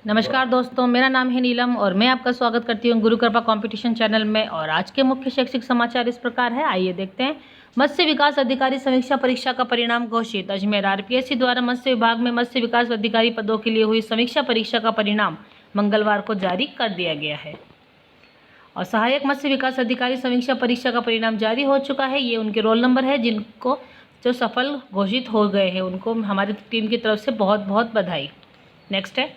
नमस्कार दोस्तों, मेरा नाम है नीलम और मैं आपका स्वागत करती हूँ गुरु कृपा कंपटीशन चैनल में। और आज के मुख्य शैक्षिक समाचार इस प्रकार है, आइए देखते हैं। मत्स्य विकास अधिकारी समीक्षा परीक्षा का परिणाम घोषित। अजमेर आरपीएससी द्वारा मत्स्य विभाग में मत्स्य विकास अधिकारी पदों के लिए हुई समीक्षा परीक्षा का परिणाम मंगलवार को जारी कर दिया गया है। और सहायक मत्स्य विकास अधिकारी समीक्षा परीक्षा का परिणाम जारी हो चुका है। ये उनके रोल नंबर है जिनको जो सफल घोषित हो गए हैं, उनको हमारी टीम की तरफ से बहुत बहुत बधाई। नेक्स्ट है,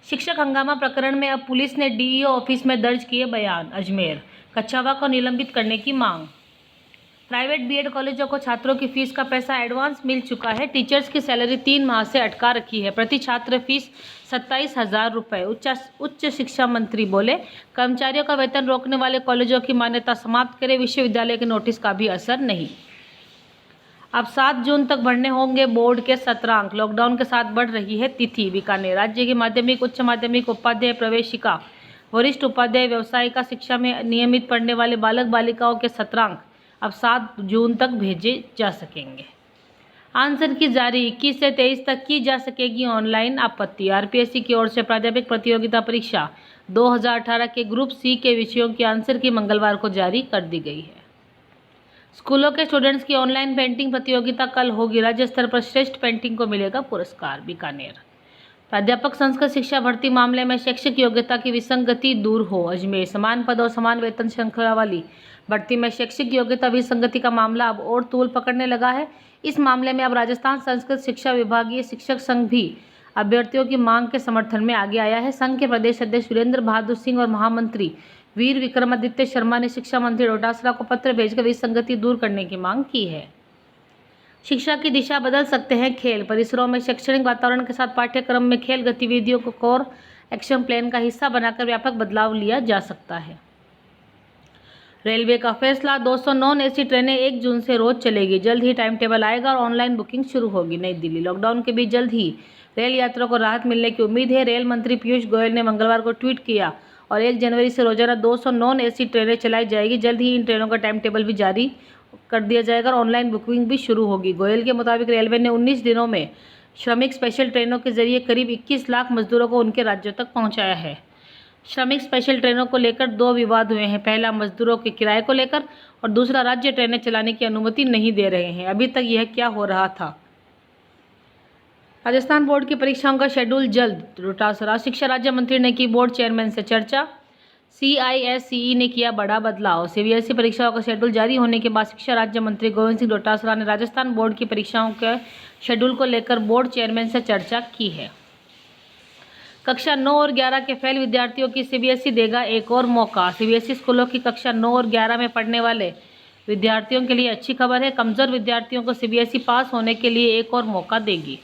शिक्षक हंगामा प्रकरण में अब पुलिस ने डीईओ ऑफिस में दर्ज किए बयान। अजमेर, कच्छावा को निलंबित करने की मांग। प्राइवेट बीएड कॉलेजों को छात्रों की फीस का पैसा एडवांस मिल चुका है। टीचर्स की सैलरी 3 माह से अटका रखी है। प्रति छात्र फीस 27,000 रुपये। उच्च शिक्षा मंत्री बोले, कर्मचारियों का वेतन रोकने वाले कॉलेजों की मान्यता समाप्त करें। विश्वविद्यालय के नोटिस का भी असर नहीं। अब 7 जून तक भरने होंगे बोर्ड के सत्रांक। लॉकडाउन के साथ बढ़ रही है तिथि। बीकानेर, राज्य की माध्यमिक उच्च माध्यमिक उपाध्याय प्रवेशिका वरिष्ठ उपाध्याय व्यावसायिका शिक्षा में नियमित पढ़ने वाले बालक बालिकाओं के सत्रांक अब 7 जून तक भेजे जा सकेंगे। आंसर की जारी 21 से 23 तक की जा सकेगी ऑनलाइन। आपत्ति, आरपीएससी की ओर से प्राध्यापक प्रतियोगिता परीक्षा 2018 के ग्रुप सी के विषयों की आंसर की मंगलवार को जारी कर दी गई है। स्कूलों के स्टूडेंट्स की ऑनलाइन पेंटिंग प्रतियोगिता कल होगी। राज्य स्तर पर श्रेष्ठ पेंटिंग को मिलेगा पुरस्कार। बीकानेर, प्राध्यापक संस्कृत शिक्षा भर्ती मामले में शैक्षिक योग्यता की विसंगति दूर हो। अजमेर, समान पद और समान वेतन श्रृंखला वाली भर्ती में शैक्षिक योग्यता विसंगति का मामला अब और तूल पकड़ने लगा है। इस मामले में अब राजस्थान संस्कृत शिक्षा विभागीय शिक्षक संघ भी अभ्यर्थियों की मांग के समर्थन में आगे आया है। संघ के प्रदेश अध्यक्ष वीरेंद्र बहादुर सिंह और महामंत्री वीर विक्रमादित्य शर्मा ने शिक्षा मंत्री डोटासरा को पत्र भेजकर विसंगति दूर करने की मांग की है। शिक्षा की दिशा बदल सकते हैं खेल। परिसरों में शैक्षणिक वातावरण के साथ पाठ्यक्रम में खेल गतिविधियों को कोर एक्शन प्लान का हिस्सा बनाकर व्यापक बदलाव लिया जा सकता है। रेलवे का फैसला, 200 नॉन एसी ट्रेनें 1 जून से रोज चलेगी। जल्द ही टाइम टेबल आएगा और ऑनलाइन बुकिंग शुरू होगी। नई दिल्ली, लॉकडाउन के बीच जल्द ही रेल यात्रियों को राहत मिलने की उम्मीद है। रेल मंत्री पीयूष गोयल ने मंगलवार को ट्वीट किया और 1 जनवरी से रोजाना 200 नॉन एसी ट्रेनें चलाई जाएगी। जल्द ही इन ट्रेनों का टाइम टेबल भी जारी कर दिया जाएगा और ऑनलाइन बुकिंग भी शुरू होगी। गोयल के मुताबिक रेलवे ने 19 दिनों में श्रमिक स्पेशल ट्रेनों के जरिए करीब 21 लाख मजदूरों को उनके राज्यों तक पहुंचाया है। श्रमिक स्पेशल ट्रेनों को लेकर 2 विवाद हुए हैं। पहला मजदूरों के किराए को लेकर और दूसरा राज्य ट्रेनें चलाने की अनुमति नहीं दे रहे हैं। अभी तक यह क्या हो रहा था। राजस्थान बोर्ड की परीक्षाओं का शेड्यूल जल्द। डोटासरा, शिक्षा राज्य मंत्री ने की बोर्ड चेयरमैन से चर्चा। सीआईएससीई ने किया बड़ा बदलाव। सीबीएसई परीक्षाओं का शेड्यूल जारी होने के बाद शिक्षा राज्य मंत्री गोविंद सिंह डोटासरा ने राजस्थान बोर्ड की परीक्षाओं के शेड्यूल को लेकर बोर्ड चेयरमैन से चर्चा की है। कक्षा 9 और 11 के फेल विद्यार्थियों की सीबीएसई देगा एक और मौका। सीबीएसई स्कूलों की कक्षा 9 और 11 में पढ़ने वाले विद्यार्थियों के लिए अच्छी खबर है। कमजोर विद्यार्थियों को सीबीएसई पास होने के लिए एक और मौका देगी।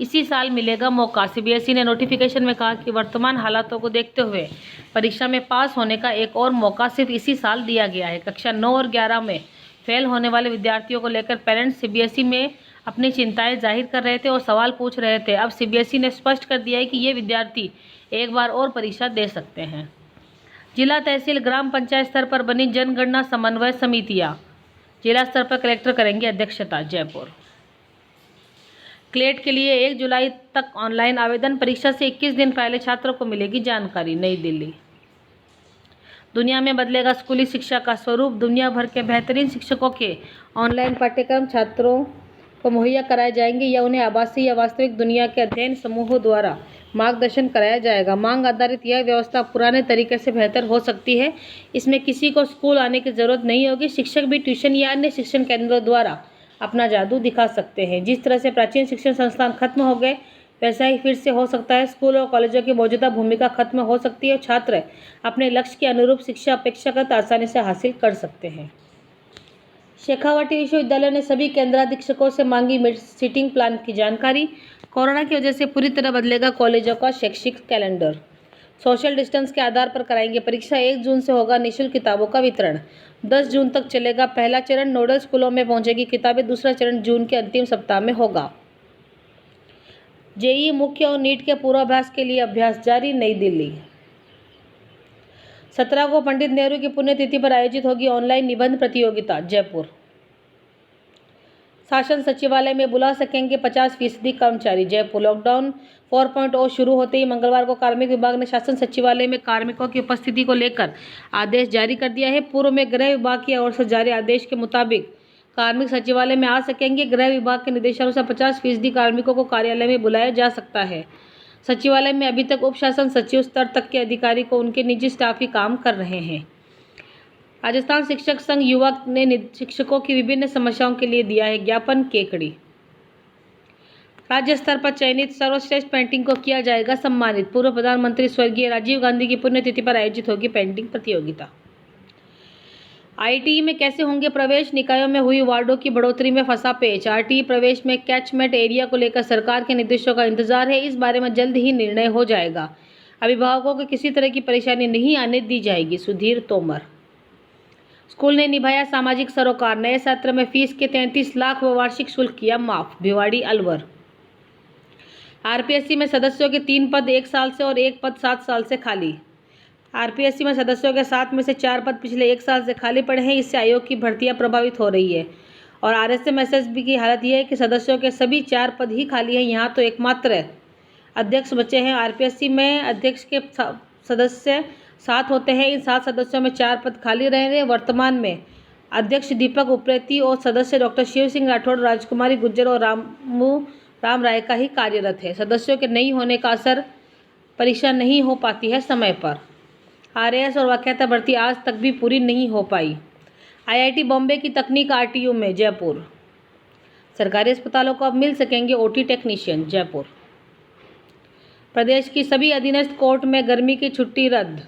इसी साल मिलेगा मौका। सीबीएसई ने नोटिफिकेशन में कहा कि वर्तमान हालातों को देखते हुए परीक्षा में पास होने का एक और मौका सिर्फ इसी साल दिया गया है। कक्षा 9 और 11 में फेल होने वाले विद्यार्थियों को लेकर पेरेंट्स सीबीएसई में अपनी चिंताएं जाहिर कर रहे थे और सवाल पूछ रहे थे। अब सीबीएसई ने स्पष्ट कर दिया है कि ये विद्यार्थी एक बार और परीक्षा दे सकते हैं। जिला, तहसील, ग्राम पंचायत स्तर पर बनी जनगणना समन्वय समितियां जिला स्तर पर कलेक्टर करेंगे अध्यक्षता। जयपुर, क्लेट के लिए 1 जुलाई तक ऑनलाइन आवेदन। परीक्षा से 21 दिन पहले छात्रों को मिलेगी जानकारी। नई दिल्ली, दुनिया में बदलेगा स्कूली शिक्षा का स्वरूप। दुनिया भर के बेहतरीन शिक्षकों के ऑनलाइन पाठ्यक्रम छात्रों को मुहैया कराए जाएंगे या उन्हें आभासी या वास्तविक दुनिया के अध्ययन समूहों द्वारा मार्गदर्शन कराया जाएगा। मांग आधारित यह व्यवस्था पुराने तरीके से बेहतर हो सकती है। इसमें किसी को स्कूल आने की जरूरत नहीं होगी। शिक्षक भी ट्यूशन या अन्य शिक्षण केंद्रों द्वारा अपना जादू दिखा सकते हैं। जिस तरह से प्राचीन शिक्षण संस्थान खत्म हो गए, वैसा ही फिर से हो सकता है। स्कूल और कॉलेजों की मौजूदा भूमिका खत्म हो सकती है और छात्र अपने लक्ष्य के अनुरूप शिक्षा अपेक्षाकृत आसानी से हासिल कर सकते हैं। शेखावाटी विश्वविद्यालय ने सभी केंद्राधीक्षकों से मांगी सीटिंग प्लान की जानकारी। कोरोना की वजह से पूरी तरह बदलेगा कॉलेजों का शैक्षिक कैलेंडर। सोशल डिस्टेंस के आधार पर कराएंगे परीक्षा। 1 जून से होगा निःशुल्क किताबों का वितरण। 10 जून तक चलेगा पहला चरण। नोडल स्कूलों में पहुंचेगी किताबें। दूसरा चरण जून के अंतिम सप्ताह में होगा। जेईई मुख्य और नीट के पूर्वाभ्यास के लिए अभ्यास जारी। नई दिल्ली, 17 को पंडित नेहरू की पुण्यतिथि पर आयोजित होगी ऑनलाइन निबंध प्रतियोगिता। जयपुर, शासन सचिवालय में बुला सकेंगे 50% कर्मचारी। जयपुर लॉकडाउन 4.0 शुरू होते ही मंगलवार को कार्मिक विभाग ने शासन सचिवालय में कार्मिकों की उपस्थिति को लेकर आदेश जारी कर दिया है। पूर्व में गृह विभाग की ओर से जारी आदेश के मुताबिक कार्मिक सचिवालय में आ सकेंगे। गृह विभाग के निर्देशानुसार 50% कार्मिकों को कार्यालय में बुलाया जा सकता है। सचिवालय में अभी तक उप शासन सचिव स्तर तक के अधिकारी को उनके निजी स्टाफ ही काम कर रहे हैं। राजस्थान शिक्षक संघ युवा ने शिक्षकों की विभिन्न समस्याओं के लिए दिया है ज्ञापन। केकड़ी राज्य स्तर पर चयनित सर्वश्रेष्ठ पेंटिंग को किया जाएगा सम्मानित। पूर्व प्रधानमंत्री स्वर्गीय राजीव गांधी की पुण्यतिथि पर आयोजित होगी पेंटिंग प्रतियोगिता। आईटीई में कैसे होंगे प्रवेश, निकायों में हुई वार्डों की बढ़ोतरी में फंसा पेच। आईटीई प्रवेश में कैचमेंट एरिया को लेकर सरकार के निर्देशों का इंतजार है। इस बारे में जल्द ही निर्णय हो जाएगा। अभिभावकों को किसी तरह की परेशानी नहीं आने दी जाएगी। सुधीर तोमर स्कूल ने निभाया सामाजिक सरोकार। नए सत्र में फीस के 33 लाख व वार्षिक शुल्क किया माफ। भिवाड़ी अलवर आरपीएससी में सदस्यों के 3 पद 1 साल से और 1 पद 7 साल से खाली। आरपीएससी में सदस्यों के 7 में से 4 पद पिछले 1 साल से खाली पड़े हैं। इससे आयोग की भर्तियां प्रभावित हो रही है और आरएसएम एसएसबी की हालत यह है कि सदस्यों के सभी 4 पद ही खाली हैं। यहाँ तो एकमात्र अध्यक्ष बचे हैं। आरपीएससी में अध्यक्ष के सदस्य 7 होते हैं। इन 7 सदस्यों में 4 पद खाली रह रहे हैं। वर्तमान में अध्यक्ष दीपक उप्रेती और सदस्य डॉक्टर शिव सिंह राठौड़, राजकुमारी गुज्जर और राम राय का ही कार्यरत है। सदस्यों के नहीं होने का असर परीक्षा नहीं हो पाती है समय पर। आरएएस और व्याख्याता भर्ती आज तक भी पूरी नहीं हो पाई। आईआईटी बॉम्बे की तकनीक आरटीयू में। जयपुर सरकारी अस्पतालों को अब मिल सकेंगे ओटी टेक्नीशियन। जयपुर प्रदेश की सभी अधीनस्थ कोर्ट में गर्मी की छुट्टी रद्द।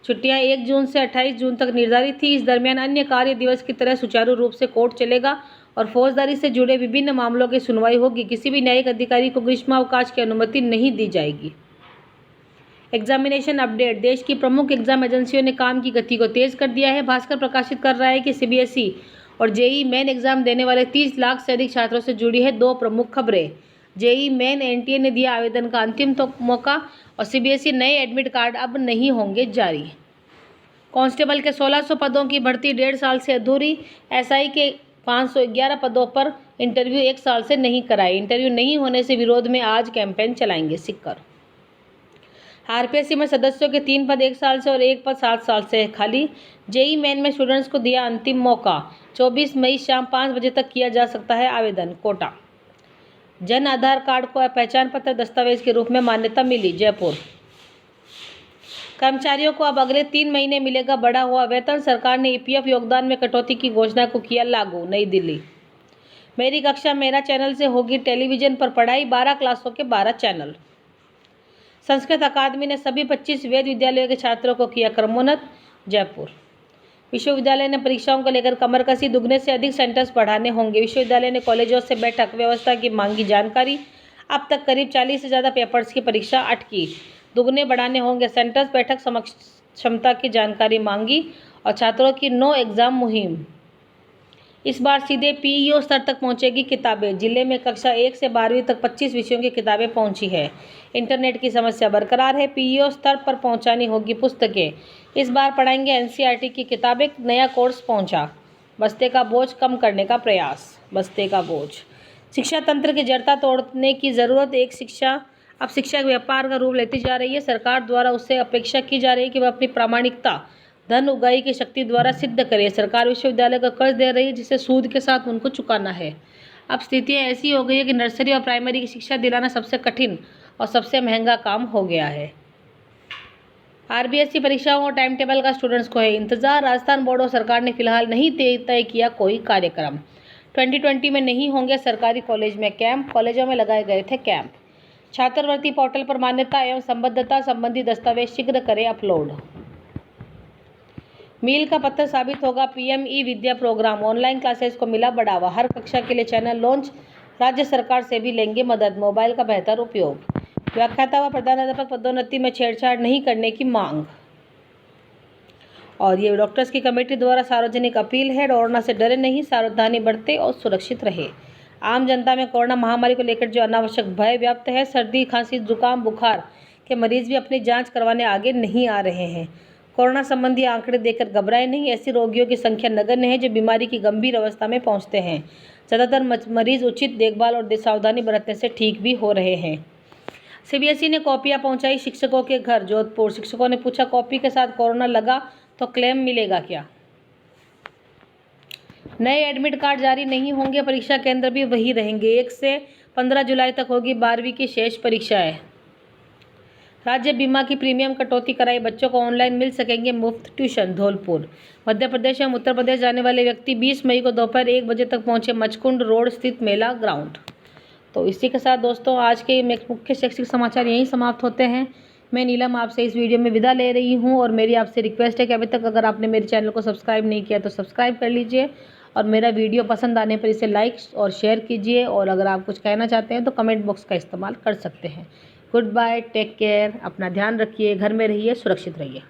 छुट्टियां 1 जून से 28 जून तक निर्धारित थी। इस दरमियान अन्य कार्य दिवस की तरह सुचारू रूप से कोर्ट चलेगा और फौजदारी से जुड़े विभिन्न मामलों की सुनवाई होगी। किसी भी न्यायिक अधिकारी को ग्रीष्मावकाश की अनुमति नहीं दी जाएगी। Examination update. देश की प्रमुख एग्जाम एजेंसियों ने काम की गति को तेज कर दिया है। भास्कर प्रकाशित कर रहा है कि सीबीएसई और जेईई मेन एग्जाम देने वाले 30 लाख से अधिक छात्रों से जुड़ी है 2 प्रमुख खबरें। जेईई मेन एनटीए ने दिया आवेदन का अंतिम मौका और सीबीएसई नए एडमिट कार्ड अब नहीं होंगे जारी। कांस्टेबल के 1600 पदों की भर्ती 1.5 साल से अधूरी। एसआई के 511 पदों पर इंटरव्यू 1 साल से नहीं कराए। इंटरव्यू नहीं होने से विरोध में आज कैंपेन चलाएंगे सिक्कर। आरपीएससी में सदस्यों के 3 पद 1 साल से और 1 पद 7 साल से खाली। जेईई मेन में स्टूडेंट्स को दिया अंतिम मौका। 24 मई शाम 5 बजे तक किया जा सकता है आवेदन। कोटा जन आधार कार्ड को पहचान पत्र दस्तावेज के रूप में मान्यता मिली। जयपुर कर्मचारियों को अब अगले 3 महीने मिलेगा बढ़ा हुआ वेतन। सरकार ने ईपीएफ योगदान में कटौती की घोषणा को किया लागू। नई दिल्ली मेरी कक्षा मेरा चैनल से होगी टेलीविजन पर पढ़ाई। 12 क्लासों के 12 चैनल। संस्कृत अकादमी ने सभी 25 वेद विद्यालयों के छात्रों को किया क्रमोन्नत। जयपुर विश्वविद्यालय ने परीक्षाओं को लेकर कमर कसी। दुगने से अधिक सेंटर्स बढ़ाने होंगे। विश्वविद्यालय ने कॉलेजों से बैठक व्यवस्था की मांगी जानकारी। अब तक करीब 40 से ज़्यादा पेपर्स की परीक्षा अटकी। दुगने बढ़ाने होंगे सेंटर्स। बैठक क्षमता की जानकारी मांगी और छात्रों की नो एग्ज़ाम मुहिम। इस बार सीधे पीईओ स्तर तक पहुंचेगी किताबें। जिले में कक्षा 1 से 12वीं तक 25 विषयों की किताबें पहुंची है। इंटरनेट की समस्या बरकरार है। पीईओ स्तर पर पहुंचानी होगी पुस्तकें। इस बार पढ़ाएंगे एनसीईआरटी की किताबें। नया कोर्स पहुंचा। बस्ते का बोझ कम करने का प्रयास। बस्ते का बोझ। शिक्षा तंत्र की जड़ता तोड़ने की ज़रूरत। अब शिक्षा व्यापार का रूप लेती जा रही है। सरकार द्वारा उससे अपेक्षा की जा रही है कि वह अपनी प्रामाणिकता धन उगाही की शक्ति द्वारा सिद्ध करे। सरकार विश्वविद्यालय का कर्ज दे रही है जिसे सूद के साथ उनको चुकाना है। अब स्थितियाँ ऐसी हो गई है कि नर्सरी और प्राइमरी की शिक्षा दिलाना सबसे कठिन और सबसे महंगा काम हो गया है। आरबीएसई परीक्षाओं और टाइम टेबल का स्टूडेंट्स को है इंतजार। राजस्थान बोर्ड और सरकार ने फिलहाल नहीं तय किया कोई कार्यक्रम। 2020 में नहीं होंगे सरकारी कॉलेज में कैंप। कॉलेजों में लगाए गए थे कैंप। छात्रवृत्ति पोर्टल पर मान्यता एवं संबद्धता संबंधी दस्तावेज शीघ्र करें अपलोड। मील का पत्थर साबित होगा पीएम ई विद्या प्रोग्राम। ऑनलाइन क्लासेस को मिला बढ़ावा। हर कक्षा के लिए चैनल लॉन्च। राज्य सरकार से भी लेंगे मदद। मोबाइल का बेहतर उपयोग। व्याख्याता व प्रधानाध्यापक पदोन्नति में छेड़छाड़ नहीं करने की मांग। और ये डॉक्टर्स की कमेटी द्वारा सार्वजनिक अपील है। कोरोना से डरे नहीं, सावधानी बरते और सुरक्षित रहे। आम जनता में कोरोना महामारी को लेकर जो अनावश्यक भय व्याप्त है, सर्दी खांसी जुकाम बुखार के मरीज भी अपनी जांच करवाने आगे नहीं आ रहे हैं। कोरोना संबंधी आंकड़े देखकर घबराए नहीं। ऐसे रोगियों की संख्या नगण्य है जो बीमारी की गंभीर अवस्था में पहुंचते हैं। ज़्यादातर मरीज उचित देखभाल और सावधानी बरतने से ठीक भी हो रहे हैं। सीबीएसई ने कॉपियां पहुंचाई शिक्षकों के घर। जोधपुर, शिक्षकों ने पूछा कॉपी के साथ कोरोना लगा तो क्लेम मिलेगा क्या। नए एडमिट कार्ड जारी नहीं होंगे, परीक्षा केंद्र भी वही रहेंगे। 1 से 15 जुलाई तक होगी 12वीं की शेष परीक्षाएं। राज्य बीमा की प्रीमियम कटौती कराई, बच्चों को ऑनलाइन मिल सकेंगे मुफ्त ट्यूशन। धौलपुर, मध्य प्रदेश एवं उत्तर प्रदेश जाने वाले व्यक्ति 20 मई को दोपहर 1 बजे तक पहुंचे मचकुंड रोड स्थित मेला ग्राउंड। तो इसी के साथ दोस्तों आज के मुख्य शैक्षिक समाचार यहीं समाप्त होते हैं। मैं नीलम आपसे इस वीडियो में विदा ले रही हूं और मेरी आपसे रिक्वेस्ट है कि अभी तक अगर आपने मेरे चैनल को सब्सक्राइब नहीं किया तो सब्सक्राइब कर लीजिए और मेरा वीडियो पसंद आने पर इसे लाइक और शेयर कीजिए और अगर आप कुछ कहना चाहते हैं तो कमेंट बॉक्स का इस्तेमाल कर सकते हैं। गुड बाय, टेक केयर, अपना ध्यान रखिए, घर में रहिए, सुरक्षित रहिए।